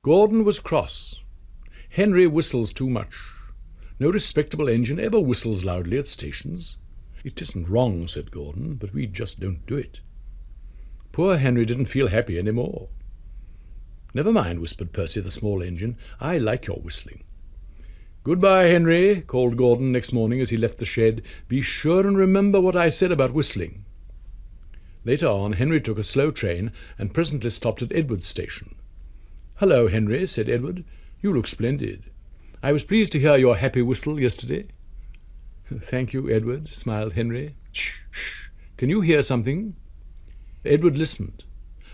Gordon was cross. Henry whistles too much. No respectable engine ever whistles loudly at stations. It isn't wrong, said Gordon, but we just don't do it. Poor Henry didn't feel happy any more. Never mind, whispered Percy, the small engine. I like your whistling. Goodbye, Henry, called Gordon next morning as he left the shed. Be sure and remember what I said about whistling. Later on, Henry took a slow train and presently stopped at Edward's station. Hello, Henry, said Edward. You look splendid. I was pleased to hear your happy whistle yesterday. Thank you, Edward, smiled Henry. Shh, shh. Can you hear something? Edward listened.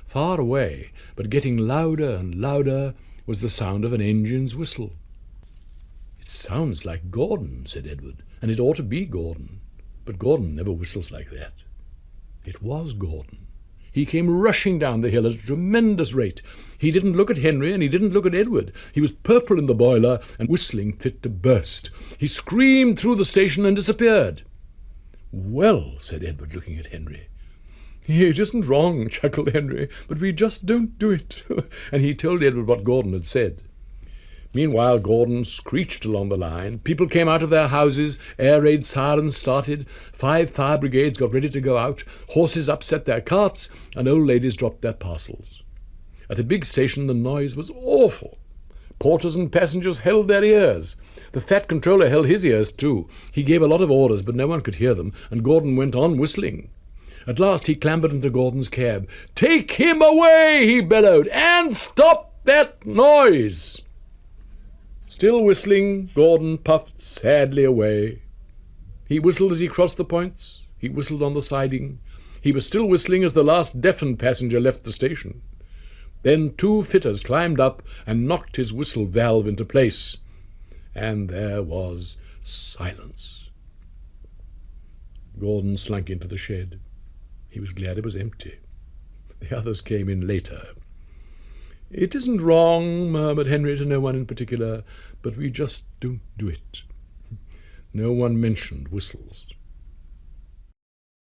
Far away, but getting louder and louder, was the sound of an engine's whistle. It sounds like Gordon, said Edward, and it ought to be Gordon. But Gordon never whistles like that. It was Gordon. He came rushing down the hill at a tremendous rate. He didn't look at Henry and he didn't look at Edward. He was purple in the boiler and whistling fit to burst. He screamed through the station and disappeared. Well, said Edward, looking at Henry. It isn't wrong, chuckled Henry, but we just don't do it. And he told Edward what Gordon had said. Meanwhile, Gordon screeched along the line. People came out of their houses, air raid sirens started, 5 fire brigades got ready to go out, horses upset their carts, and old ladies dropped their parcels. At a big station the noise was awful. Porters and passengers held their ears. The fat controller held his ears too. He gave a lot of orders, but no one could hear them, and Gordon went on whistling. At last he clambered into Gordon's cab. "Take him away," he bellowed, "and stop that noise." Still whistling, Gordon puffed sadly away. He whistled as he crossed the points. He whistled on the siding. He was still whistling as the last deafened passenger left the station. Then 2 fitters climbed up and knocked his whistle valve into place. And there was silence. Gordon slunk into the shed. He was glad it was empty. The others came in later. It isn't wrong, murmured Henry to no one in particular, but we just don't do it. No one mentioned whistles.